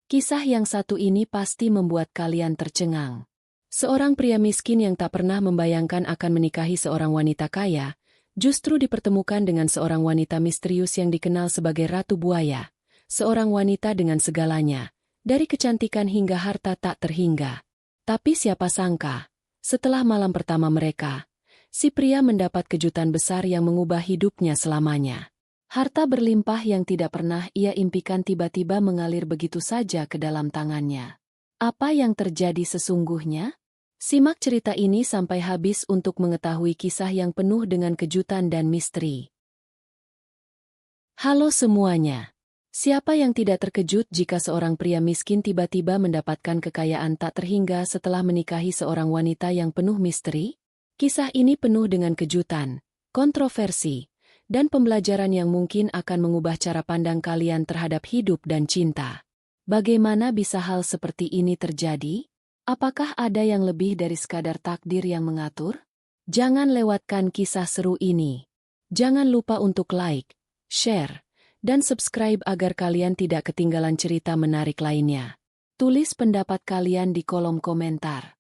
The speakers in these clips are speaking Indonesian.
Kisah yang satu ini pasti membuat kalian tercengang. Seorang pria miskin yang tak pernah membayangkan akan menikahi seorang wanita kaya, justru dipertemukan dengan seorang wanita misterius yang dikenal sebagai Ratu Buaya. Seorang wanita dengan segalanya, dari kecantikan hingga harta tak terhingga. Tapi siapa sangka, setelah malam pertama mereka, si pria mendapat kejutan besar yang mengubah hidupnya selamanya. Harta berlimpah yang tidak pernah ia impikan tiba-tiba mengalir begitu saja ke dalam tangannya. Apa yang terjadi sesungguhnya? Simak cerita ini sampai habis untuk mengetahui kisah yang penuh dengan kejutan dan misteri. Halo semuanya. Siapa yang tidak terkejut jika seorang pria miskin tiba-tiba mendapatkan kekayaan tak terhingga setelah menikahi seorang wanita yang penuh misteri? Kisah ini penuh dengan kejutan, kontroversi, dan pembelajaran yang mungkin akan mengubah cara pandang kalian terhadap hidup dan cinta. Bagaimana bisa hal seperti ini terjadi? Apakah ada yang lebih dari sekadar takdir yang mengatur? Jangan lewatkan kisah seru ini. Jangan lupa untuk like, share, dan subscribe agar kalian tidak ketinggalan cerita menarik lainnya. Tulis pendapat kalian di kolom komentar.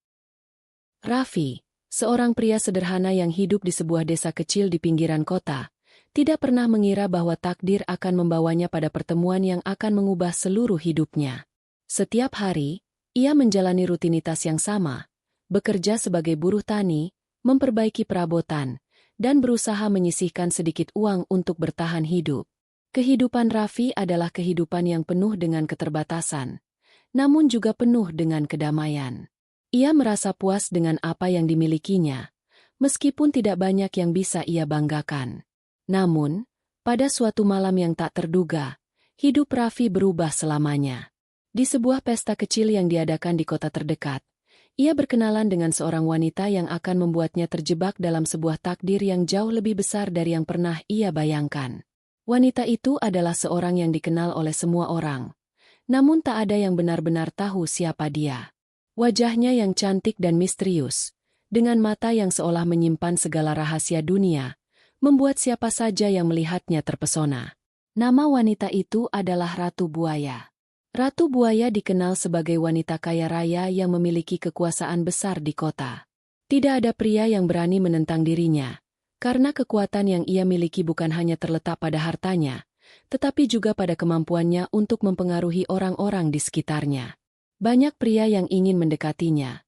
Raffi, seorang pria sederhana yang hidup di sebuah desa kecil di pinggiran kota, tidak pernah mengira bahwa takdir akan membawanya pada pertemuan yang akan mengubah seluruh hidupnya. Setiap hari, ia menjalani rutinitas yang sama, bekerja sebagai buruh tani, memperbaiki perabotan, dan berusaha menyisihkan sedikit uang untuk bertahan hidup. Kehidupan Raffi adalah kehidupan yang penuh dengan keterbatasan, namun juga penuh dengan kedamaian. Ia merasa puas dengan apa yang dimilikinya, meskipun tidak banyak yang bisa ia banggakan. Namun, pada suatu malam yang tak terduga, hidup Raffi berubah selamanya. Di sebuah pesta kecil yang diadakan di kota terdekat, ia berkenalan dengan seorang wanita yang akan membuatnya terjebak dalam sebuah takdir yang jauh lebih besar dari yang pernah ia bayangkan. Wanita itu adalah seorang yang dikenal oleh semua orang, namun tak ada yang benar-benar tahu siapa dia. Wajahnya yang cantik dan misterius, dengan mata yang seolah menyimpan segala rahasia dunia, membuat siapa saja yang melihatnya terpesona. Nama wanita itu adalah Ratu Buaya. Ratu Buaya dikenal sebagai wanita kaya raya yang memiliki kekuasaan besar di kota. Tidak ada pria yang berani menentang dirinya, karena kekuatan yang ia miliki bukan hanya terletak pada hartanya, tetapi juga pada kemampuannya untuk mempengaruhi orang-orang di sekitarnya. Banyak pria yang ingin mendekatinya,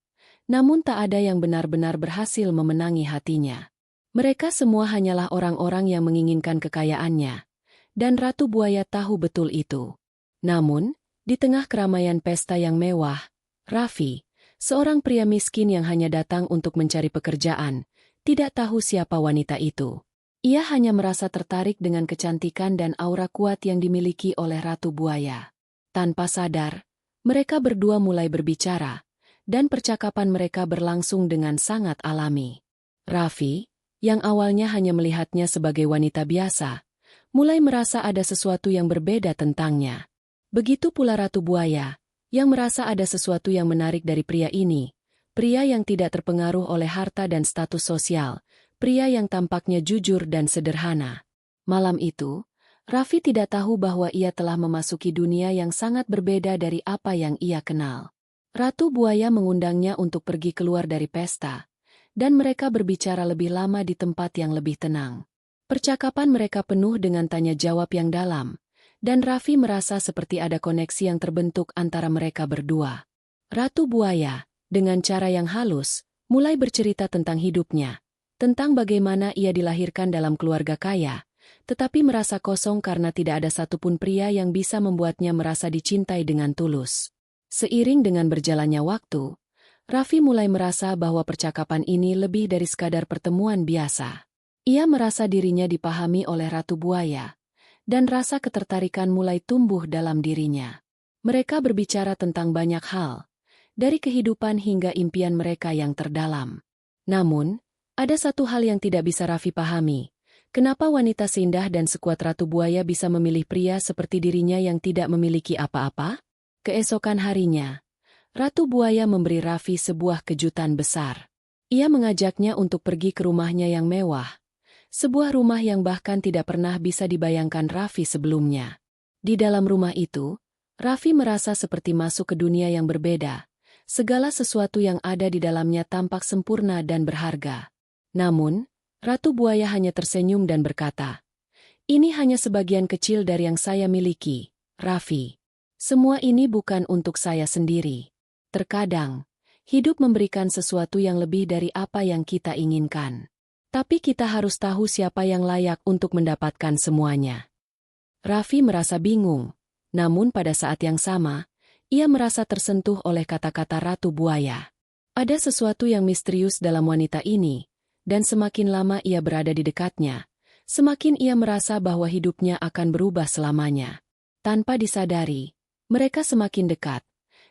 namun tak ada yang benar-benar berhasil memenangi hatinya. Mereka semua hanyalah orang-orang yang menginginkan kekayaannya, dan Ratu Buaya tahu betul itu. Namun, di tengah keramaian pesta yang mewah, Raffi, seorang pria miskin yang hanya datang untuk mencari pekerjaan, tidak tahu siapa wanita itu. Ia hanya merasa tertarik dengan kecantikan dan aura kuat yang dimiliki oleh Ratu Buaya. Tanpa sadar, mereka berdua mulai berbicara, dan percakapan mereka berlangsung dengan sangat alami. Raffi, yang awalnya hanya melihatnya sebagai wanita biasa, mulai merasa ada sesuatu yang berbeda tentangnya. Begitu pula Ratu Buaya, yang merasa ada sesuatu yang menarik dari pria ini, pria yang tidak terpengaruh oleh harta dan status sosial, pria yang tampaknya jujur dan sederhana. Malam itu, Raffi tidak tahu bahwa ia telah memasuki dunia yang sangat berbeda dari apa yang ia kenal. Ratu Buaya mengundangnya untuk pergi keluar dari pesta, dan mereka berbicara lebih lama di tempat yang lebih tenang. Percakapan mereka penuh dengan tanya jawab yang dalam, dan Raffi merasa seperti ada koneksi yang terbentuk antara mereka berdua. Ratu Buaya, dengan cara yang halus, mulai bercerita tentang hidupnya, tentang bagaimana ia dilahirkan dalam keluarga kaya, tetapi merasa kosong karena tidak ada satupun pria yang bisa membuatnya merasa dicintai dengan tulus. Seiring dengan berjalannya waktu, Raffi mulai merasa bahwa percakapan ini lebih dari sekadar pertemuan biasa. Ia merasa dirinya dipahami oleh Ratu Buaya, dan rasa ketertarikan mulai tumbuh dalam dirinya. Mereka berbicara tentang banyak hal, dari kehidupan hingga impian mereka yang terdalam. Namun, ada satu hal yang tidak bisa Raffi pahami. Kenapa wanita seindah dan sekuat Ratu Buaya bisa memilih pria seperti dirinya yang tidak memiliki apa-apa? Keesokan harinya, Ratu Buaya memberi Raffi sebuah kejutan besar. Ia mengajaknya untuk pergi ke rumahnya yang mewah, sebuah rumah yang bahkan tidak pernah bisa dibayangkan Raffi sebelumnya. Di dalam rumah itu, Raffi merasa seperti masuk ke dunia yang berbeda. Segala sesuatu yang ada di dalamnya tampak sempurna dan berharga. Namun, Ratu Buaya hanya tersenyum dan berkata, "Ini hanya sebagian kecil dari yang saya miliki, Raffi. Semua ini bukan untuk saya sendiri. Terkadang, hidup memberikan sesuatu yang lebih dari apa yang kita inginkan. Tapi kita harus tahu siapa yang layak untuk mendapatkan semuanya." Raffi merasa bingung, namun pada saat yang sama, ia merasa tersentuh oleh kata-kata Ratu Buaya. Ada sesuatu yang misterius dalam wanita ini, dan semakin lama ia berada di dekatnya, semakin ia merasa bahwa hidupnya akan berubah selamanya. Tanpa disadari, mereka semakin dekat,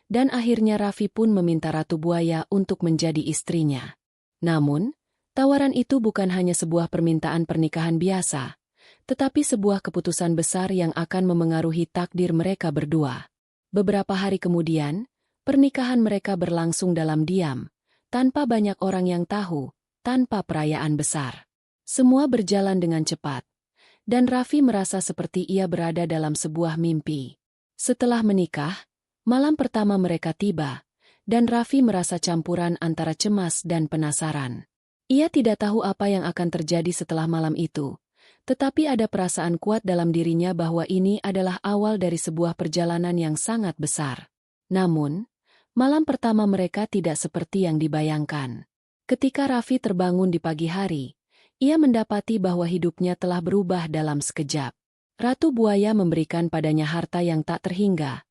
dan akhirnya Raffi pun meminta Ratu Buaya untuk menjadi istrinya. Namun, tawaran itu bukan hanya sebuah permintaan pernikahan biasa, tetapi sebuah keputusan besar yang akan memengaruhi takdir mereka berdua. Beberapa hari kemudian, pernikahan mereka berlangsung dalam diam, tanpa banyak orang yang tahu, tanpa perayaan besar. Semua berjalan dengan cepat, dan Raffi merasa seperti ia berada dalam sebuah mimpi. Setelah menikah, malam pertama mereka tiba, dan Raffi merasa campuran antara cemas dan penasaran. Ia tidak tahu apa yang akan terjadi setelah malam itu, tetapi ada perasaan kuat dalam dirinya bahwa ini adalah awal dari sebuah perjalanan yang sangat besar. Namun, malam pertama mereka tidak seperti yang dibayangkan. Ketika Raffi terbangun di pagi hari, ia mendapati bahwa hidupnya telah berubah dalam sekejap. Ratu Buaya memberikan padanya harta yang tak terhingga,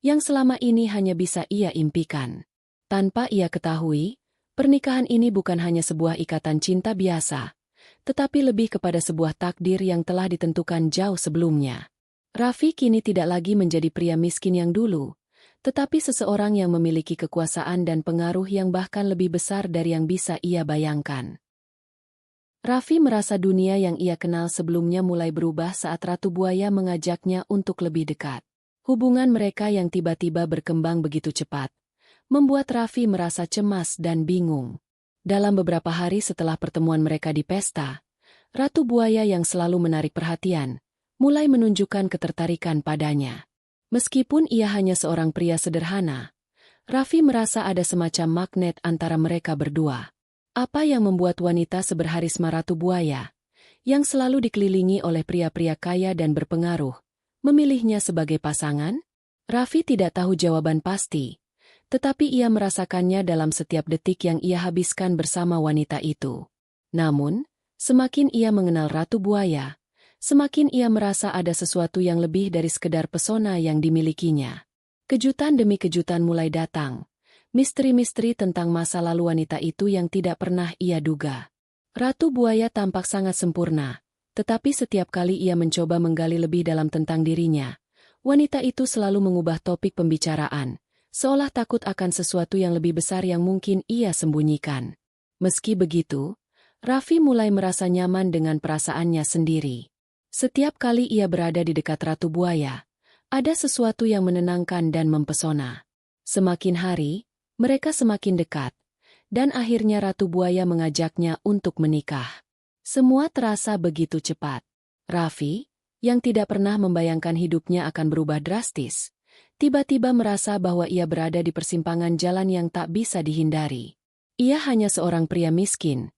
yang selama ini hanya bisa ia impikan. Tanpa ia ketahui, pernikahan ini bukan hanya sebuah ikatan cinta biasa, tetapi lebih kepada sebuah takdir yang telah ditentukan jauh sebelumnya. Raffi kini tidak lagi menjadi pria miskin yang dulu, tetapi seseorang yang memiliki kekuasaan dan pengaruh yang bahkan lebih besar dari yang bisa ia bayangkan. Raffi merasa dunia yang ia kenal sebelumnya mulai berubah saat Ratu Buaya mengajaknya untuk lebih dekat. Hubungan mereka yang tiba-tiba berkembang begitu cepat membuat Raffi merasa cemas dan bingung. Dalam beberapa hari setelah pertemuan mereka di pesta, Ratu Buaya yang selalu menarik perhatian mulai menunjukkan ketertarikan padanya. Meskipun ia hanya seorang pria sederhana, Raffi merasa ada semacam magnet antara mereka berdua. Apa yang membuat wanita seberharisma Ratu Buaya, yang selalu dikelilingi oleh pria-pria kaya dan berpengaruh, memilihnya sebagai pasangan? Raffi tidak tahu jawaban pasti, tetapi ia merasakannya dalam setiap detik yang ia habiskan bersama wanita itu. Namun, semakin ia mengenal Ratu Buaya, semakin ia merasa ada sesuatu yang lebih dari sekedar pesona yang dimilikinya. Kejutan demi kejutan mulai datang. Misteri-misteri tentang masa lalu wanita itu yang tidak pernah ia duga. Ratu Buaya tampak sangat sempurna, tetapi setiap kali ia mencoba menggali lebih dalam tentang dirinya, wanita itu selalu mengubah topik pembicaraan, seolah takut akan sesuatu yang lebih besar yang mungkin ia sembunyikan. Meski begitu, Raffi mulai merasa nyaman dengan perasaannya sendiri. Setiap kali ia berada di dekat Ratu Buaya, ada sesuatu yang menenangkan dan mempesona. Semakin hari, mereka semakin dekat, dan akhirnya Ratu Buaya mengajaknya untuk menikah. Semua terasa begitu cepat. Raffi, yang tidak pernah membayangkan hidupnya akan berubah drastis, tiba-tiba merasa bahwa ia berada di persimpangan jalan yang tak bisa dihindari. Ia hanya seorang pria miskin,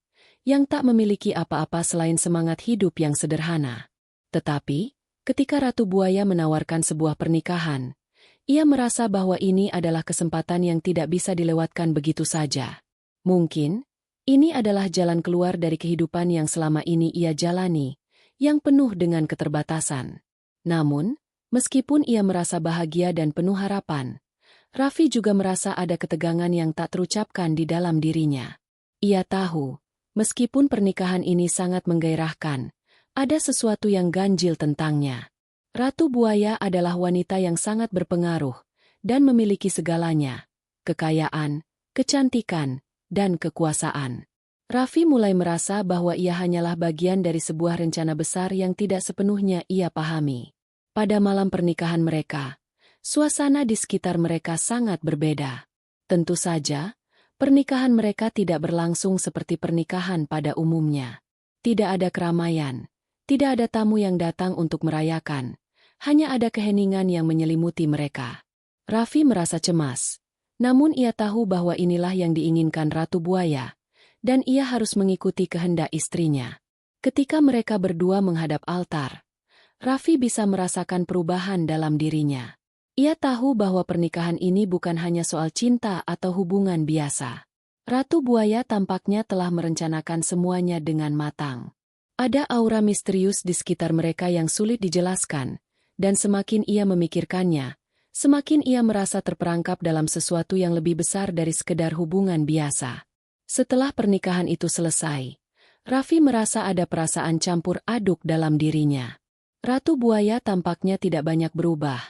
yang tak memiliki apa-apa selain semangat hidup yang sederhana. Tetapi, ketika Ratu Buaya menawarkan sebuah pernikahan, ia merasa bahwa ini adalah kesempatan yang tidak bisa dilewatkan begitu saja. Mungkin, ini adalah jalan keluar dari kehidupan yang selama ini ia jalani, yang penuh dengan keterbatasan. Namun, meskipun ia merasa bahagia dan penuh harapan, Raffi juga merasa ada ketegangan yang tak terucapkan di dalam dirinya. Ia tahu, meskipun pernikahan ini sangat menggairahkan, ada sesuatu yang ganjil tentangnya. Ratu Buaya adalah wanita yang sangat berpengaruh dan memiliki segalanya, kekayaan, kecantikan, dan kekuasaan. Raffi mulai merasa bahwa ia hanyalah bagian dari sebuah rencana besar yang tidak sepenuhnya ia pahami. Pada malam pernikahan mereka, suasana di sekitar mereka sangat berbeda. Tentu saja, pernikahan mereka tidak berlangsung seperti pernikahan pada umumnya. Tidak ada keramaian, tidak ada tamu yang datang untuk merayakan. Hanya ada keheningan yang menyelimuti mereka. Raffi merasa cemas. Namun ia tahu bahwa inilah yang diinginkan Ratu Buaya, dan ia harus mengikuti kehendak istrinya. Ketika mereka berdua menghadap altar, Raffi bisa merasakan perubahan dalam dirinya. Ia tahu bahwa pernikahan ini bukan hanya soal cinta atau hubungan biasa. Ratu Buaya tampaknya telah merencanakan semuanya dengan matang. Ada aura misterius di sekitar mereka yang sulit dijelaskan, dan semakin ia memikirkannya, semakin ia merasa terperangkap dalam sesuatu yang lebih besar dari sekedar hubungan biasa. Setelah pernikahan itu selesai, Raffi merasa ada perasaan campur aduk dalam dirinya. Ratu Buaya tampaknya tidak banyak berubah,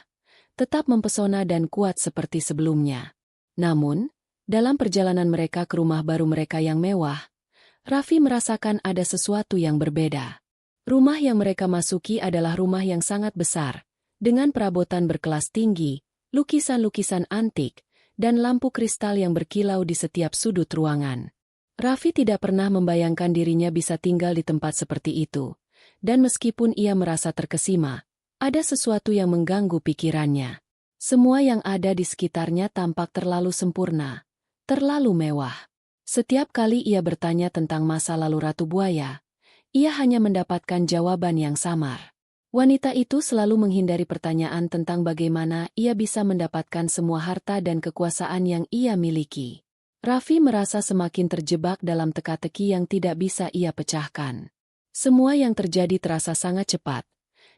tetap mempesona dan kuat seperti sebelumnya. Namun, dalam perjalanan mereka ke rumah baru mereka yang mewah, Raffi merasakan ada sesuatu yang berbeda. Rumah yang mereka masuki adalah rumah yang sangat besar, dengan perabotan berkelas tinggi, lukisan-lukisan antik, dan lampu kristal yang berkilau di setiap sudut ruangan. Raffi tidak pernah membayangkan dirinya bisa tinggal di tempat seperti itu, dan meskipun ia merasa terkesima, ada sesuatu yang mengganggu pikirannya. Semua yang ada di sekitarnya tampak terlalu sempurna, terlalu mewah. Setiap kali ia bertanya tentang masa lalu Ratu Buaya, ia hanya mendapatkan jawaban yang samar. Wanita itu selalu menghindari pertanyaan tentang bagaimana ia bisa mendapatkan semua harta dan kekuasaan yang ia miliki. Raffi merasa semakin terjebak dalam teka-teki yang tidak bisa ia pecahkan. Semua yang terjadi terasa sangat cepat,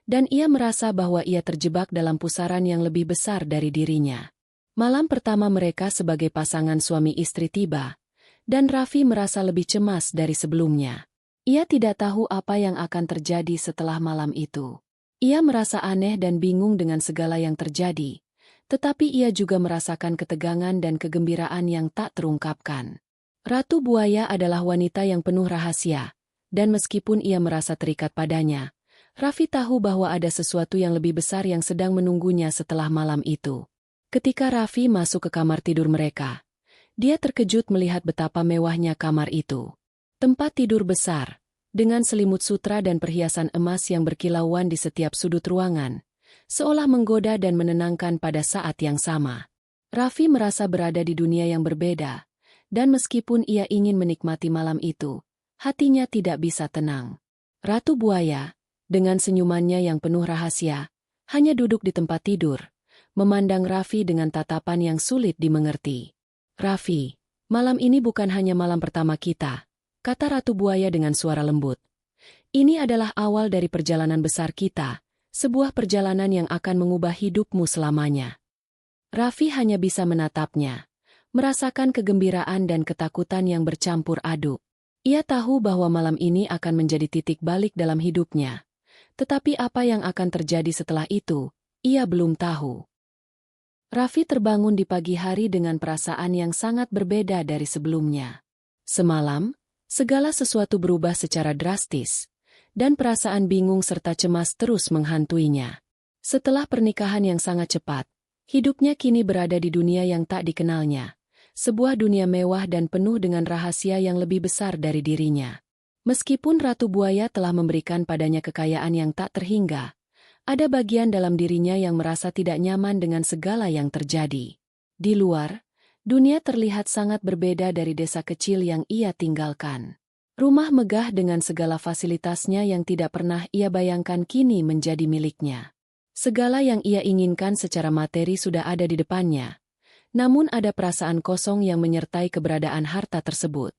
dan ia merasa bahwa ia terjebak dalam pusaran yang lebih besar dari dirinya. Malam pertama mereka sebagai pasangan suami istri tiba, dan Raffi merasa lebih cemas dari sebelumnya. Ia tidak tahu apa yang akan terjadi setelah malam itu. Ia merasa aneh dan bingung dengan segala yang terjadi, tetapi ia juga merasakan ketegangan dan kegembiraan yang tak terungkapkan. Ratu Buaya adalah wanita yang penuh rahasia, dan meskipun ia merasa terikat padanya, Raffi tahu bahwa ada sesuatu yang lebih besar yang sedang menunggunya setelah malam itu. Ketika Raffi masuk ke kamar tidur mereka, dia terkejut melihat betapa mewahnya kamar itu. Tempat tidur besar, dengan selimut sutra dan perhiasan emas yang berkilauan di setiap sudut ruangan, seolah menggoda dan menenangkan pada saat yang sama. Raffi merasa berada di dunia yang berbeda, dan meskipun ia ingin menikmati malam itu, hatinya tidak bisa tenang. Ratu Buaya, dengan senyumannya yang penuh rahasia, hanya duduk di tempat tidur, memandang Raffi dengan tatapan yang sulit dimengerti. "Raffi, malam ini bukan hanya malam pertama kita," kata Ratu Buaya dengan suara lembut. "Ini adalah awal dari perjalanan besar kita, sebuah perjalanan yang akan mengubah hidupmu selamanya." Raffi hanya bisa menatapnya, merasakan kegembiraan dan ketakutan yang bercampur aduk. Ia tahu bahwa malam ini akan menjadi titik balik dalam hidupnya, tetapi apa yang akan terjadi setelah itu, ia belum tahu. Raffi terbangun di pagi hari dengan perasaan yang sangat berbeda dari sebelumnya. Semalam, segala sesuatu berubah secara drastis, dan perasaan bingung serta cemas terus menghantuinya. Setelah pernikahan yang sangat cepat, hidupnya kini berada di dunia yang tak dikenalnya, sebuah dunia mewah dan penuh dengan rahasia yang lebih besar dari dirinya. Meskipun Ratu Buaya telah memberikan padanya kekayaan yang tak terhingga, ada bagian dalam dirinya yang merasa tidak nyaman dengan segala yang terjadi. Di luar, dunia terlihat sangat berbeda dari desa kecil yang ia tinggalkan. Rumah megah dengan segala fasilitasnya yang tidak pernah ia bayangkan kini menjadi miliknya. Segala yang ia inginkan secara materi sudah ada di depannya, namun ada perasaan kosong yang menyertai keberadaan harta tersebut.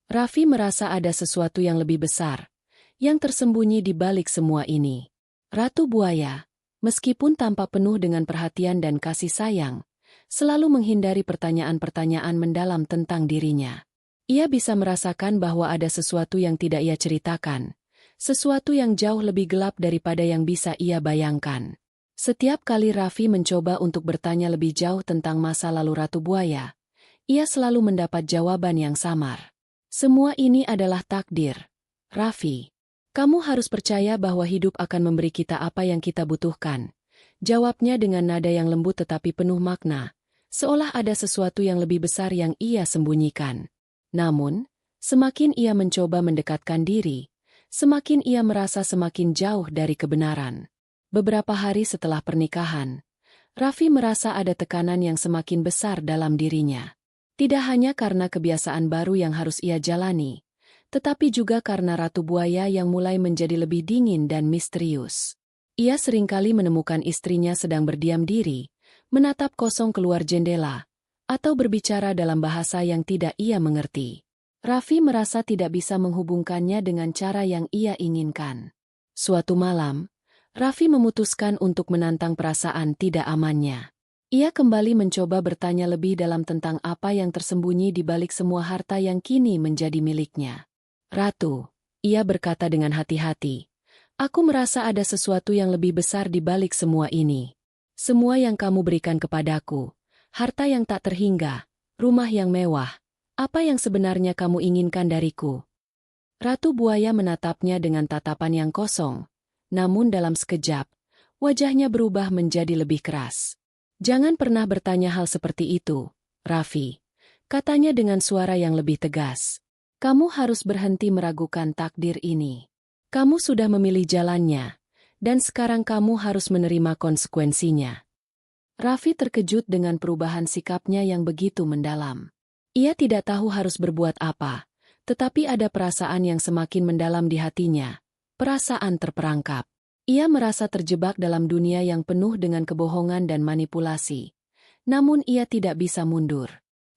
Raffi merasa ada sesuatu yang lebih besar, yang tersembunyi di balik semua ini. Ratu Buaya, meskipun tampak penuh dengan perhatian dan kasih sayang, selalu menghindari pertanyaan-pertanyaan mendalam tentang dirinya. Ia bisa merasakan bahwa ada sesuatu yang tidak ia ceritakan, sesuatu yang jauh lebih gelap daripada yang bisa ia bayangkan. Setiap kali Raffi mencoba untuk bertanya lebih jauh tentang masa lalu Ratu Buaya, ia selalu mendapat jawaban yang samar. "Semua ini adalah takdir, Raffi. Kamu harus percaya bahwa hidup akan memberi kita apa yang kita butuhkan," jawabnya dengan nada yang lembut tetapi penuh makna, seolah ada sesuatu yang lebih besar yang ia sembunyikan. Namun, semakin ia mencoba mendekatkan diri, semakin ia merasa semakin jauh dari kebenaran. Beberapa hari setelah pernikahan, Raffi merasa ada tekanan yang semakin besar dalam dirinya. Tidak hanya karena kebiasaan baru yang harus ia jalani, tetapi juga karena Ratu Buaya yang mulai menjadi lebih dingin dan misterius. Ia seringkali menemukan istrinya sedang berdiam diri, menatap kosong keluar jendela, atau berbicara dalam bahasa yang tidak ia mengerti. Raffi merasa tidak bisa menghubungkannya dengan cara yang ia inginkan. Suatu malam, Raffi memutuskan untuk menantang perasaan tidak amannya. Ia kembali mencoba bertanya lebih dalam tentang apa yang tersembunyi di balik semua harta yang kini menjadi miliknya. "Ratu," ia berkata dengan hati-hati, "aku merasa ada sesuatu yang lebih besar di balik semua ini. Semua yang kamu berikan kepadaku, harta yang tak terhingga, rumah yang mewah, apa yang sebenarnya kamu inginkan dariku?" Ratu Buaya menatapnya dengan tatapan yang kosong, namun dalam sekejap, wajahnya berubah menjadi lebih keras. "Jangan pernah bertanya hal seperti itu, Raffi," katanya dengan suara yang lebih tegas. "Kamu harus berhenti meragukan takdir ini. Kamu sudah memilih jalannya, dan sekarang kamu harus menerima konsekuensinya." Raffi terkejut dengan perubahan sikapnya yang begitu mendalam. Ia tidak tahu harus berbuat apa, tetapi ada perasaan yang semakin mendalam di hatinya, perasaan terperangkap. Ia merasa terjebak dalam dunia yang penuh dengan kebohongan dan manipulasi. Namun ia tidak bisa mundur.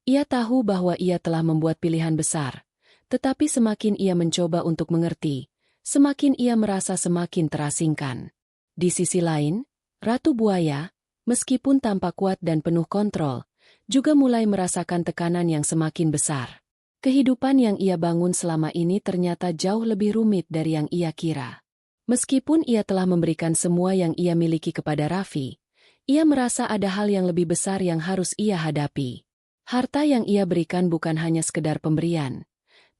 Ia tahu bahwa ia telah membuat pilihan besar. Tetapi semakin ia mencoba untuk mengerti, semakin ia merasa semakin terasingkan. Di sisi lain, Ratu Buaya, meskipun tampak kuat dan penuh kontrol, juga mulai merasakan tekanan yang semakin besar. Kehidupan yang ia bangun selama ini ternyata jauh lebih rumit dari yang ia kira. Meskipun ia telah memberikan semua yang ia miliki kepada Raffi, ia merasa ada hal yang lebih besar yang harus ia hadapi. Harta yang ia berikan bukan hanya sekedar pemberian,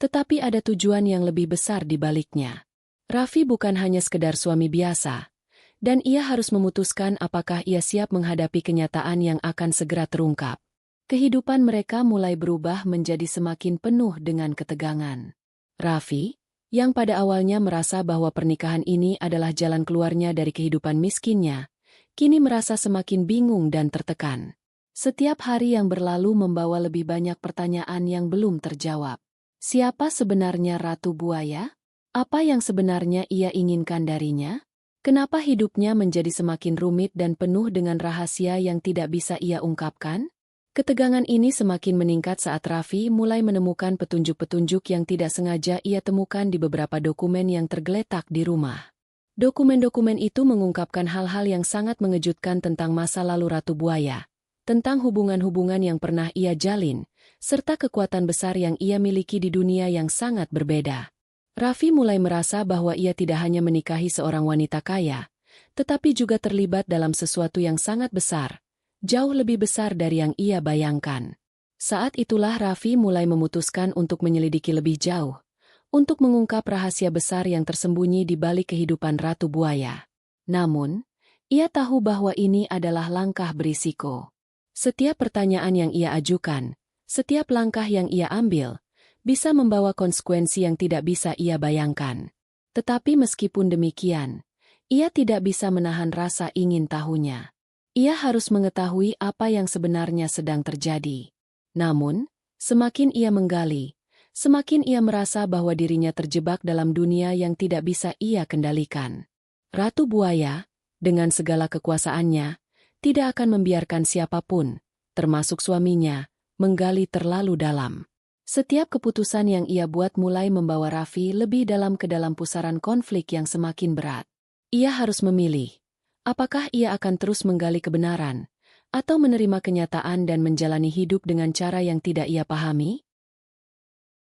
tetapi ada tujuan yang lebih besar di baliknya. Raffi bukan hanya sekedar suami biasa, dan ia harus memutuskan apakah ia siap menghadapi kenyataan yang akan segera terungkap. Kehidupan mereka mulai berubah menjadi semakin penuh dengan ketegangan. Raffi, yang pada awalnya merasa bahwa pernikahan ini adalah jalan keluarnya dari kehidupan miskinnya, kini merasa semakin bingung dan tertekan. Setiap hari yang berlalu membawa lebih banyak pertanyaan yang belum terjawab. Siapa sebenarnya Ratu Buaya? Apa yang sebenarnya ia inginkan darinya? Kenapa hidupnya menjadi semakin rumit dan penuh dengan rahasia yang tidak bisa ia ungkapkan? Ketegangan ini semakin meningkat saat Raffi mulai menemukan petunjuk-petunjuk yang tidak sengaja ia temukan di beberapa dokumen yang tergeletak di rumah. Dokumen-dokumen itu mengungkapkan hal-hal yang sangat mengejutkan tentang masa lalu Ratu Buaya, tentang hubungan-hubungan yang pernah ia jalin, serta kekuatan besar yang ia miliki di dunia yang sangat berbeda. Raffi mulai merasa bahwa ia tidak hanya menikahi seorang wanita kaya, tetapi juga terlibat dalam sesuatu yang sangat besar, jauh lebih besar dari yang ia bayangkan. Saat itulah Raffi mulai memutuskan untuk menyelidiki lebih jauh, untuk mengungkap rahasia besar yang tersembunyi di balik kehidupan Ratu Buaya. Namun, ia tahu bahwa ini adalah langkah berisiko. Setiap pertanyaan yang ia ajukan, setiap langkah yang ia ambil, bisa membawa konsekuensi yang tidak bisa ia bayangkan. Tetapi meskipun demikian, ia tidak bisa menahan rasa ingin tahunya. Ia harus mengetahui apa yang sebenarnya sedang terjadi. Namun, semakin ia menggali, semakin ia merasa bahwa dirinya terjebak dalam dunia yang tidak bisa ia kendalikan. Ratu Buaya, dengan segala kekuasaannya, tidak akan membiarkan siapapun, termasuk suaminya, menggali terlalu dalam. Setiap keputusan yang ia buat mulai membawa Raffi lebih dalam ke dalam pusaran konflik yang semakin berat. Ia harus memilih. Apakah ia akan terus menggali kebenaran, atau menerima kenyataan dan menjalani hidup dengan cara yang tidak ia pahami?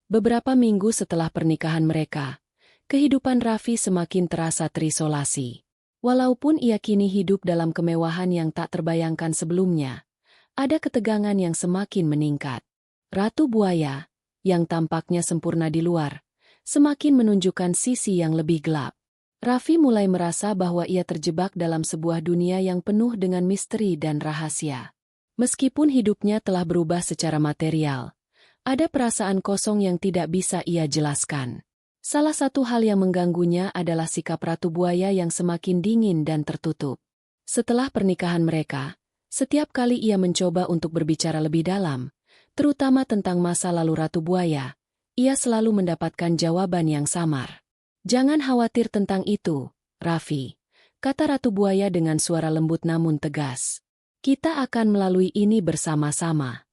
Beberapa minggu setelah pernikahan mereka, kehidupan Raffi semakin terasa terisolasi. Walaupun ia kini hidup dalam kemewahan yang tak terbayangkan sebelumnya, ada ketegangan yang semakin meningkat. Ratu Buaya, yang tampaknya sempurna di luar, semakin menunjukkan sisi yang lebih gelap. Raffi mulai merasa bahwa ia terjebak dalam sebuah dunia yang penuh dengan misteri dan rahasia. Meskipun hidupnya telah berubah secara material, ada perasaan kosong yang tidak bisa ia jelaskan. Salah satu hal yang mengganggunya adalah sikap Ratu Buaya yang semakin dingin dan tertutup. Setelah pernikahan mereka, setiap kali ia mencoba untuk berbicara lebih dalam, terutama tentang masa lalu Ratu Buaya, ia selalu mendapatkan jawaban yang samar. "Jangan khawatir tentang itu, Raffi," kata Ratu Buaya dengan suara lembut namun tegas. "Kita akan melalui ini bersama-sama."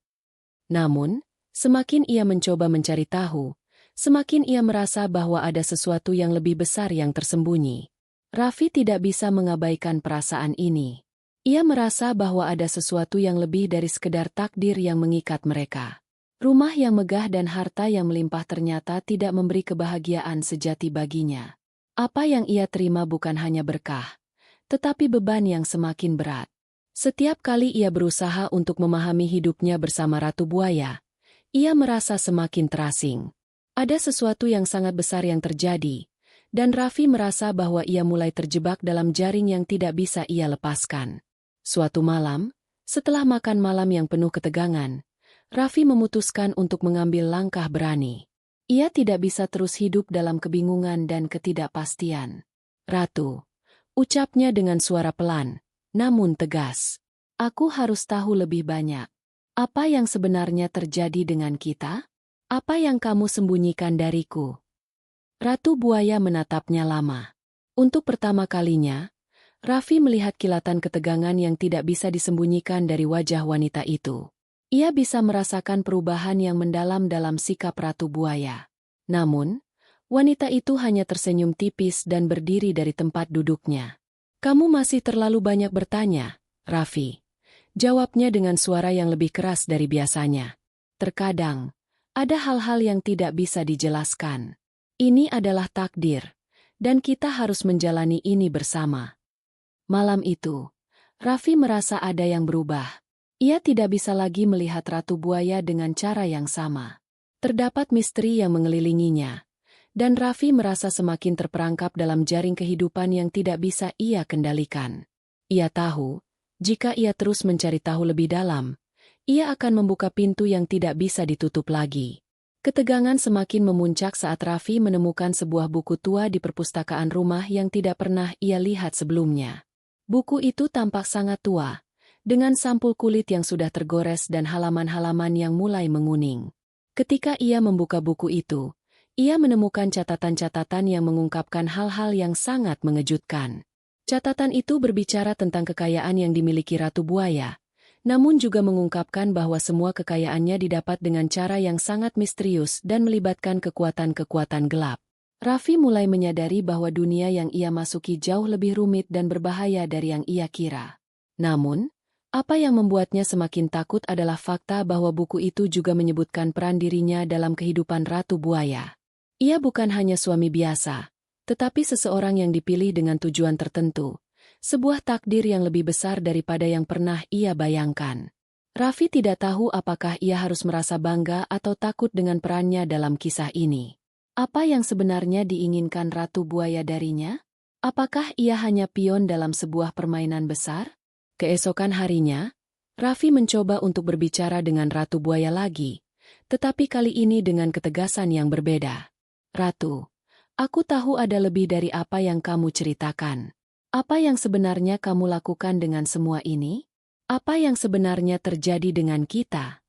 Namun, semakin ia mencoba mencari tahu, semakin ia merasa bahwa ada sesuatu yang lebih besar yang tersembunyi. Raffi tidak bisa mengabaikan perasaan ini. Ia merasa bahwa ada sesuatu yang lebih dari sekedar takdir yang mengikat mereka. Rumah yang megah dan harta yang melimpah ternyata tidak memberi kebahagiaan sejati baginya. Apa yang ia terima bukan hanya berkah, tetapi beban yang semakin berat. Setiap kali ia berusaha untuk memahami hidupnya bersama Ratu Buaya, ia merasa semakin terasing. Ada sesuatu yang sangat besar yang terjadi, dan Raffi merasa bahwa ia mulai terjebak dalam jaring yang tidak bisa ia lepaskan. Suatu malam, setelah makan malam yang penuh ketegangan, Raffi memutuskan untuk mengambil langkah berani. Ia tidak bisa terus hidup dalam kebingungan dan ketidakpastian. "Ratu," ucapnya dengan suara pelan, namun tegas. "Aku harus tahu lebih banyak. Apa yang sebenarnya terjadi dengan kita? Apa yang kamu sembunyikan dariku?" Ratu Buaya menatapnya lama. Untuk pertama kalinya, Raffi melihat kilatan ketegangan yang tidak bisa disembunyikan dari wajah wanita itu. Ia bisa merasakan perubahan yang mendalam dalam sikap Ratu Buaya. Namun, wanita itu hanya tersenyum tipis dan berdiri dari tempat duduknya. "Kamu masih terlalu banyak bertanya, Raffi," jawabnya dengan suara yang lebih keras dari biasanya. "Terkadang, ada hal-hal yang tidak bisa dijelaskan. Ini adalah takdir, dan kita harus menjalani ini bersama." Malam itu, Raffi merasa ada yang berubah. Ia tidak bisa lagi melihat Ratu Buaya dengan cara yang sama. Terdapat misteri yang mengelilinginya, dan Raffi merasa semakin terperangkap dalam jaring kehidupan yang tidak bisa ia kendalikan. Ia tahu, jika ia terus mencari tahu lebih dalam, ia akan membuka pintu yang tidak bisa ditutup lagi. Ketegangan semakin memuncak saat Raffi menemukan sebuah buku tua di perpustakaan rumah yang tidak pernah ia lihat sebelumnya. Buku itu tampak sangat tua, dengan sampul kulit yang sudah tergores dan halaman-halaman yang mulai menguning. Ketika ia membuka buku itu, ia menemukan catatan-catatan yang mengungkapkan hal-hal yang sangat mengejutkan. Catatan itu berbicara tentang kekayaan yang dimiliki Ratu Buaya, namun juga mengungkapkan bahwa semua kekayaannya didapat dengan cara yang sangat misterius dan melibatkan kekuatan-kekuatan gelap. Raffi mulai menyadari bahwa dunia yang ia masuki jauh lebih rumit dan berbahaya dari yang ia kira. Namun, apa yang membuatnya semakin takut adalah fakta bahwa buku itu juga menyebutkan peran dirinya dalam kehidupan Ratu Buaya. Ia bukan hanya suami biasa, tetapi seseorang yang dipilih dengan tujuan tertentu, sebuah takdir yang lebih besar daripada yang pernah ia bayangkan. Raffi tidak tahu apakah ia harus merasa bangga atau takut dengan perannya dalam kisah ini. Apa yang sebenarnya diinginkan Ratu Buaya darinya? Apakah ia hanya pion dalam sebuah permainan besar? Keesokan harinya, Raffi mencoba untuk berbicara dengan Ratu Buaya lagi, tetapi kali ini dengan ketegasan yang berbeda. "Ratu, aku tahu ada lebih dari apa yang kamu ceritakan. Apa yang sebenarnya kamu lakukan dengan semua ini? Apa yang sebenarnya terjadi dengan kita?"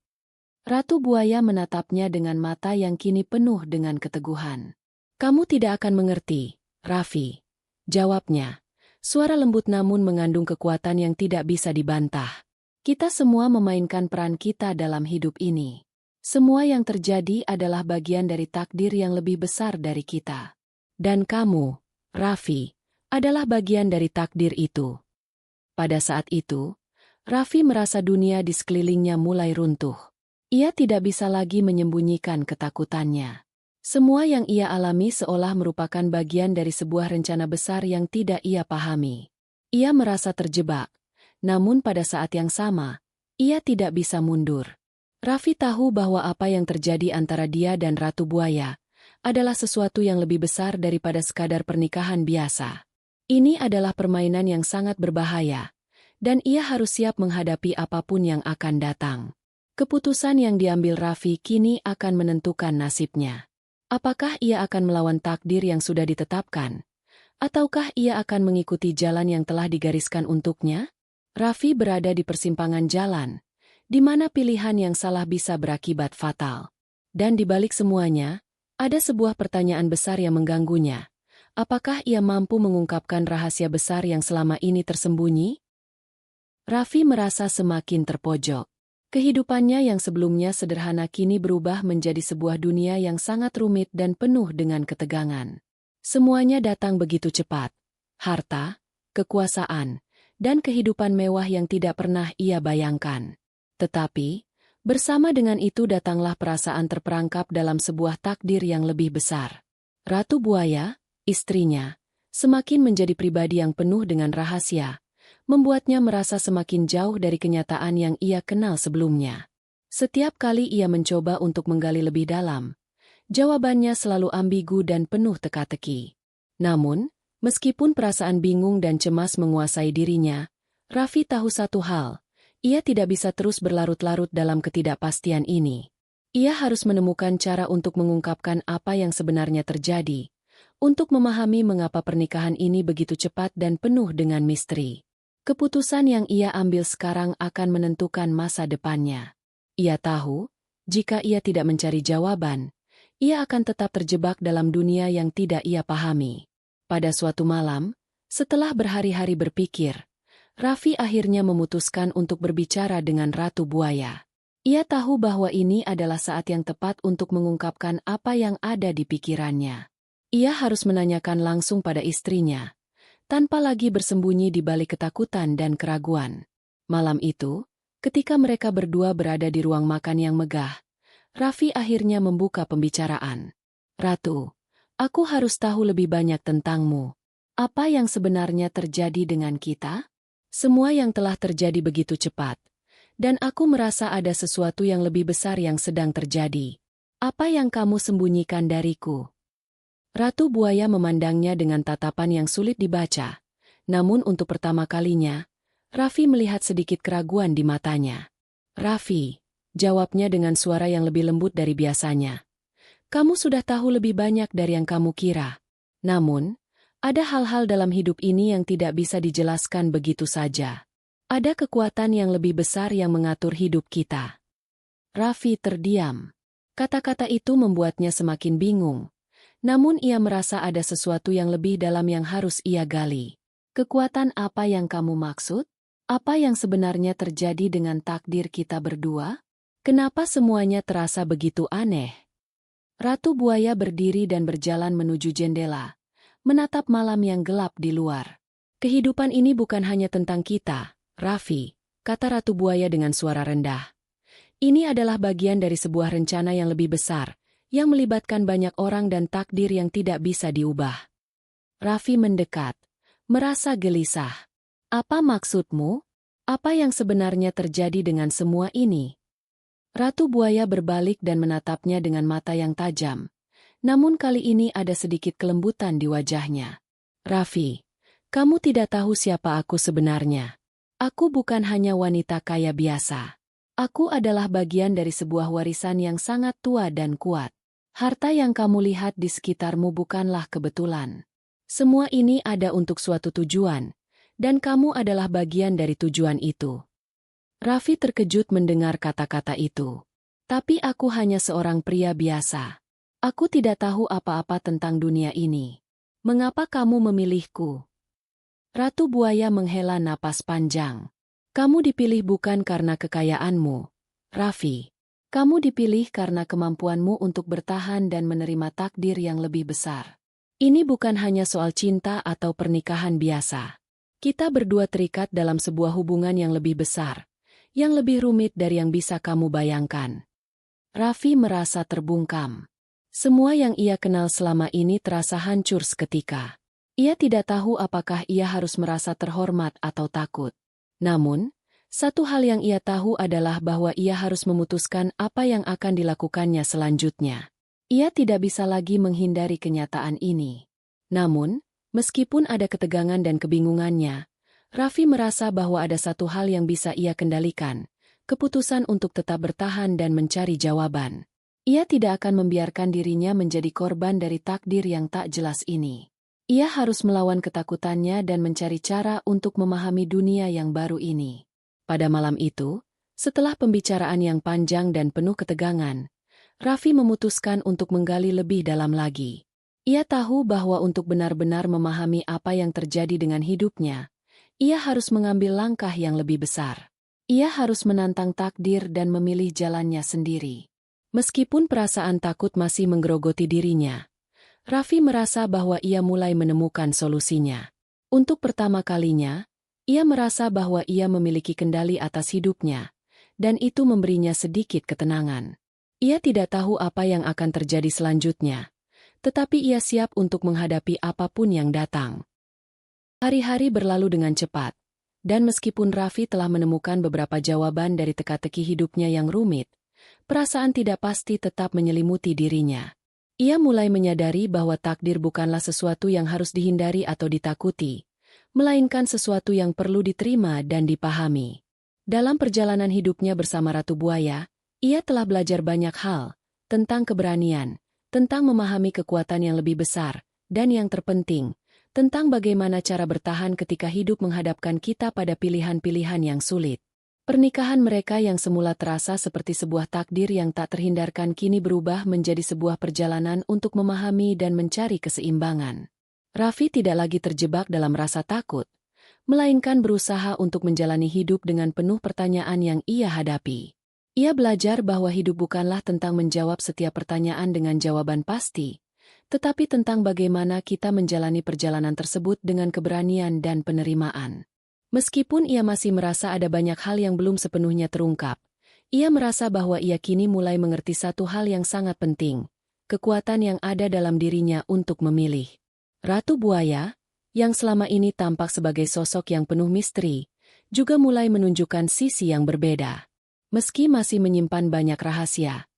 Ratu Buaya menatapnya dengan mata yang kini penuh dengan keteguhan. "Kamu tidak akan mengerti, Raffi," jawabnya. Suara lembut namun mengandung kekuatan yang tidak bisa dibantah. "Kita semua memainkan peran kita dalam hidup ini. Semua yang terjadi adalah bagian dari takdir yang lebih besar dari kita. Dan kamu, Raffi, adalah bagian dari takdir itu." Pada saat itu, Raffi merasa dunia di sekelilingnya mulai runtuh. Ia tidak bisa lagi menyembunyikan ketakutannya. Semua yang ia alami seolah merupakan bagian dari sebuah rencana besar yang tidak ia pahami. Ia merasa terjebak, namun pada saat yang sama, ia tidak bisa mundur. Raffi tahu bahwa apa yang terjadi antara dia dan Ratu Buaya adalah sesuatu yang lebih besar daripada sekadar pernikahan biasa. Ini adalah permainan yang sangat berbahaya, dan ia harus siap menghadapi apapun yang akan datang. Keputusan yang diambil Raffi kini akan menentukan nasibnya. Apakah ia akan melawan takdir yang sudah ditetapkan? Ataukah ia akan mengikuti jalan yang telah digariskan untuknya? Raffi berada di persimpangan jalan, di mana pilihan yang salah bisa berakibat fatal. Dan di balik semuanya, ada sebuah pertanyaan besar yang mengganggunya. Apakah ia mampu mengungkapkan rahasia besar yang selama ini tersembunyi? Raffi merasa semakin terpojok. Kehidupannya yang sebelumnya sederhana kini berubah menjadi sebuah dunia yang sangat rumit dan penuh dengan ketegangan. Semuanya datang begitu cepat. Harta, kekuasaan, dan kehidupan mewah yang tidak pernah ia bayangkan. Tetapi, bersama dengan itu datanglah perasaan terperangkap dalam sebuah takdir yang lebih besar. Ratu Buaya, istrinya, semakin menjadi pribadi yang penuh dengan rahasia, membuatnya merasa semakin jauh dari kenyataan yang ia kenal sebelumnya. Setiap kali ia mencoba untuk menggali lebih dalam, jawabannya selalu ambigu dan penuh teka-teki. Namun, meskipun perasaan bingung dan cemas menguasai dirinya, Raffi tahu satu hal, ia tidak bisa terus berlarut-larut dalam ketidakpastian ini. Ia harus menemukan cara untuk mengungkapkan apa yang sebenarnya terjadi, untuk memahami mengapa pernikahan ini begitu cepat dan penuh dengan misteri. Keputusan yang ia ambil sekarang akan menentukan masa depannya. Ia tahu, jika ia tidak mencari jawaban, ia akan tetap terjebak dalam dunia yang tidak ia pahami. Pada suatu malam, setelah berhari-hari berpikir, Raffi akhirnya memutuskan untuk berbicara dengan Ratu Buaya. Ia tahu bahwa ini adalah saat yang tepat untuk mengungkapkan apa yang ada di pikirannya. Ia harus menanyakan langsung pada istrinya, tanpa lagi bersembunyi di balik ketakutan dan keraguan. Malam itu, ketika mereka berdua berada di ruang makan yang megah, Raffi akhirnya membuka pembicaraan. "Ratu, aku harus tahu lebih banyak tentangmu. Apa yang sebenarnya terjadi dengan kita? Semua yang telah terjadi begitu cepat, dan aku merasa ada sesuatu yang lebih besar yang sedang terjadi. Apa yang kamu sembunyikan dariku?" Ratu Buaya memandangnya dengan tatapan yang sulit dibaca. Namun untuk pertama kalinya, Raffi melihat sedikit keraguan di matanya. "Raffi," jawabnya dengan suara yang lebih lembut dari biasanya. "Kamu sudah tahu lebih banyak dari yang kamu kira. Namun, ada hal-hal dalam hidup ini yang tidak bisa dijelaskan begitu saja. Ada kekuatan yang lebih besar yang mengatur hidup kita." Raffi terdiam. Kata-kata itu membuatnya semakin bingung. Namun ia merasa ada sesuatu yang lebih dalam yang harus ia gali. "Kekuatan apa yang kamu maksud? Apa yang sebenarnya terjadi dengan takdir kita berdua? Kenapa semuanya terasa begitu aneh?" Ratu Buaya berdiri dan berjalan menuju jendela, menatap malam yang gelap di luar. "Kehidupan ini bukan hanya tentang kita, Raffi," kata Ratu Buaya dengan suara rendah. "Ini adalah bagian dari sebuah rencana yang lebih besar, yang melibatkan banyak orang dan takdir yang tidak bisa diubah." Raffi mendekat, merasa gelisah. "Apa maksudmu? Apa yang sebenarnya terjadi dengan semua ini?" Ratu Buaya berbalik dan menatapnya dengan mata yang tajam. Namun kali ini ada sedikit kelembutan di wajahnya. "Raffi, kamu tidak tahu siapa aku sebenarnya. Aku bukan hanya wanita kaya biasa. Aku adalah bagian dari sebuah warisan yang sangat tua dan kuat. Harta yang kamu lihat di sekitarmu bukanlah kebetulan. Semua ini ada untuk suatu tujuan, dan kamu adalah bagian dari tujuan itu." Raffi terkejut mendengar kata-kata itu. "Tapi aku hanya seorang pria biasa. Aku tidak tahu apa-apa tentang dunia ini. Mengapa kamu memilihku?" Ratu Buaya menghela napas panjang. "Kamu dipilih bukan karena kekayaanmu, Raffi. Kamu dipilih karena kemampuanmu untuk bertahan dan menerima takdir yang lebih besar. Ini bukan hanya soal cinta atau pernikahan biasa. Kita berdua terikat dalam sebuah hubungan yang lebih besar, yang lebih rumit dari yang bisa kamu bayangkan." Raffi merasa terbungkam. Semua yang ia kenal selama ini terasa hancur seketika. Ia tidak tahu apakah ia harus merasa terhormat atau takut. Namun, satu hal yang ia tahu adalah bahwa ia harus memutuskan apa yang akan dilakukannya selanjutnya. Ia tidak bisa lagi menghindari kenyataan ini. Namun, meskipun ada ketegangan dan kebingungannya, Raffi merasa bahwa ada satu hal yang bisa ia kendalikan, keputusan untuk tetap bertahan dan mencari jawaban. Ia tidak akan membiarkan dirinya menjadi korban dari takdir yang tak jelas ini. Ia harus melawan ketakutannya dan mencari cara untuk memahami dunia yang baru ini. Pada malam itu, setelah pembicaraan yang panjang dan penuh ketegangan, Raffi memutuskan untuk menggali lebih dalam lagi. Ia tahu bahwa untuk benar-benar memahami apa yang terjadi dengan hidupnya, ia harus mengambil langkah yang lebih besar. Ia harus menantang takdir dan memilih jalannya sendiri. Meskipun perasaan takut masih menggerogoti dirinya, Raffi merasa bahwa ia mulai menemukan solusinya. Untuk pertama kalinya, ia merasa bahwa ia memiliki kendali atas hidupnya, dan itu memberinya sedikit ketenangan. Ia tidak tahu apa yang akan terjadi selanjutnya, tetapi ia siap untuk menghadapi apapun yang datang. Hari-hari berlalu dengan cepat, dan meskipun Raffi telah menemukan beberapa jawaban dari teka-teki hidupnya yang rumit, perasaan tidak pasti tetap menyelimuti dirinya. Ia mulai menyadari bahwa takdir bukanlah sesuatu yang harus dihindari atau ditakuti, melainkan sesuatu yang perlu diterima dan dipahami. Dalam perjalanan hidupnya bersama Ratu Buaya, ia telah belajar banyak hal, tentang keberanian, tentang memahami kekuatan yang lebih besar, dan yang terpenting, tentang bagaimana cara bertahan ketika hidup menghadapkan kita pada pilihan-pilihan yang sulit. Pernikahan mereka yang semula terasa seperti sebuah takdir yang tak terhindarkan kini berubah menjadi sebuah perjalanan untuk memahami dan mencari keseimbangan. Raffi tidak lagi terjebak dalam rasa takut, melainkan berusaha untuk menjalani hidup dengan penuh pertanyaan yang ia hadapi. Ia belajar bahwa hidup bukanlah tentang menjawab setiap pertanyaan dengan jawaban pasti, tetapi tentang bagaimana kita menjalani perjalanan tersebut dengan keberanian dan penerimaan. Meskipun ia masih merasa ada banyak hal yang belum sepenuhnya terungkap, ia merasa bahwa ia kini mulai mengerti satu hal yang sangat penting, kekuatan yang ada dalam dirinya untuk memilih. Ratu Buaya, yang selama ini tampak sebagai sosok yang penuh misteri, juga mulai menunjukkan sisi yang berbeda. Meski masih menyimpan banyak rahasia,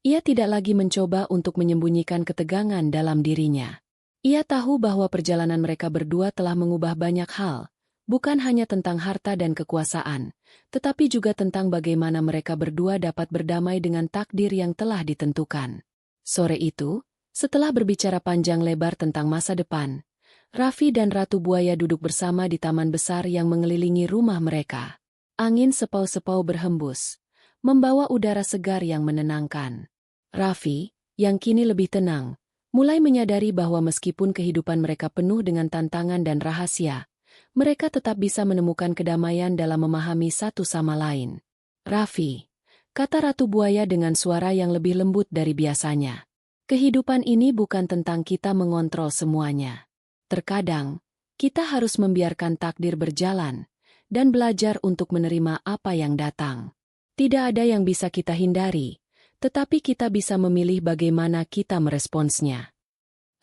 ia tidak lagi mencoba untuk menyembunyikan ketegangan dalam dirinya. Ia tahu bahwa perjalanan mereka berdua telah mengubah banyak hal, bukan hanya tentang harta dan kekuasaan, tetapi juga tentang bagaimana mereka berdua dapat berdamai dengan takdir yang telah ditentukan. Sore itu, setelah berbicara panjang lebar tentang masa depan, Raffi dan Ratu Buaya duduk bersama di taman besar yang mengelilingi rumah mereka. Angin sepau-sepau berhembus, membawa udara segar yang menenangkan. Raffi, yang kini lebih tenang, mulai menyadari bahwa meskipun kehidupan mereka penuh dengan tantangan dan rahasia, mereka tetap bisa menemukan kedamaian dalam memahami satu sama lain. Raffi, kata Ratu Buaya dengan suara yang lebih lembut dari biasanya. Kehidupan ini bukan tentang kita mengontrol semuanya. Terkadang, kita harus membiarkan takdir berjalan, dan belajar untuk menerima apa yang datang. Tidak ada yang bisa kita hindari, tetapi kita bisa memilih bagaimana kita meresponsnya.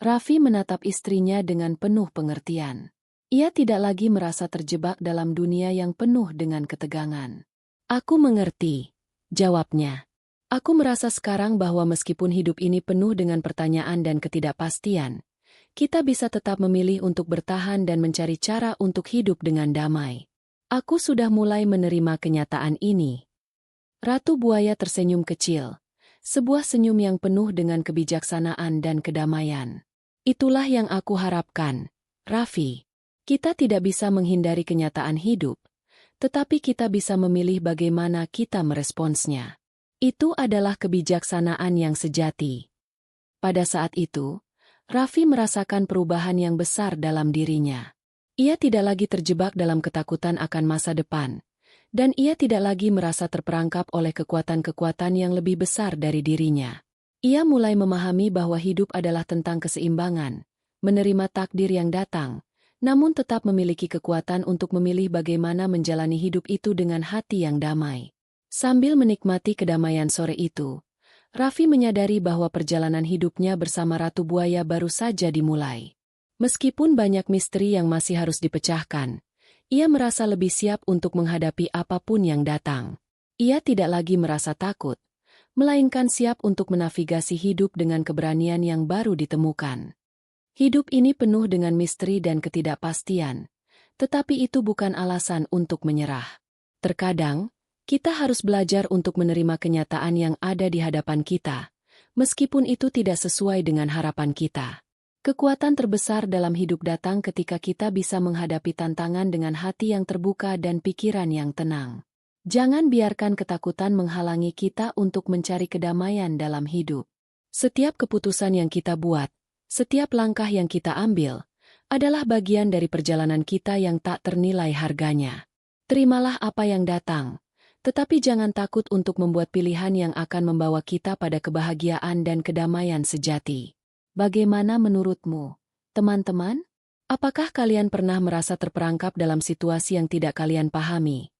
Raffi menatap istrinya dengan penuh pengertian. Ia tidak lagi merasa terjebak dalam dunia yang penuh dengan ketegangan. Aku mengerti, jawabnya. Aku merasa sekarang bahwa meskipun hidup ini penuh dengan pertanyaan dan ketidakpastian, kita bisa tetap memilih untuk bertahan dan mencari cara untuk hidup dengan damai. Aku sudah mulai menerima kenyataan ini. Ratu Buaya tersenyum kecil, sebuah senyum yang penuh dengan kebijaksanaan dan kedamaian. Itulah yang aku harapkan, Raffi. Kita tidak bisa menghindari kenyataan hidup, tetapi kita bisa memilih bagaimana kita meresponsnya. Itu adalah kebijaksanaan yang sejati. Pada saat itu, Raffi merasakan perubahan yang besar dalam dirinya. Ia tidak lagi terjebak dalam ketakutan akan masa depan, dan ia tidak lagi merasa terperangkap oleh kekuatan-kekuatan yang lebih besar dari dirinya. Ia mulai memahami bahwa hidup adalah tentang keseimbangan, menerima takdir yang datang, namun tetap memiliki kekuatan untuk memilih bagaimana menjalani hidup itu dengan hati yang damai. Sambil menikmati kedamaian sore itu, Raffi menyadari bahwa perjalanan hidupnya bersama Ratu Buaya baru saja dimulai. Meskipun banyak misteri yang masih harus dipecahkan, ia merasa lebih siap untuk menghadapi apapun yang datang. Ia tidak lagi merasa takut, melainkan siap untuk menavigasi hidup dengan keberanian yang baru ditemukan. Hidup ini penuh dengan misteri dan ketidakpastian, tetapi itu bukan alasan untuk menyerah. Terkadang, kita harus belajar untuk menerima kenyataan yang ada di hadapan kita, meskipun itu tidak sesuai dengan harapan kita. Kekuatan terbesar dalam hidup datang ketika kita bisa menghadapi tantangan dengan hati yang terbuka dan pikiran yang tenang. Jangan biarkan ketakutan menghalangi kita untuk mencari kedamaian dalam hidup. Setiap keputusan yang kita buat, setiap langkah yang kita ambil, adalah bagian dari perjalanan kita yang tak ternilai harganya. Terimalah apa yang datang, tetapi jangan takut untuk membuat pilihan yang akan membawa kita pada kebahagiaan dan kedamaian sejati. Bagaimana menurutmu, teman-teman? Apakah kalian pernah merasa terperangkap dalam situasi yang tidak kalian pahami,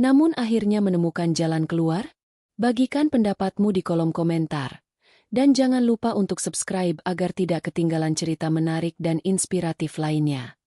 namun akhirnya menemukan jalan keluar? Bagikan pendapatmu di kolom komentar. Dan jangan lupa untuk subscribe agar tidak ketinggalan cerita menarik dan inspiratif lainnya.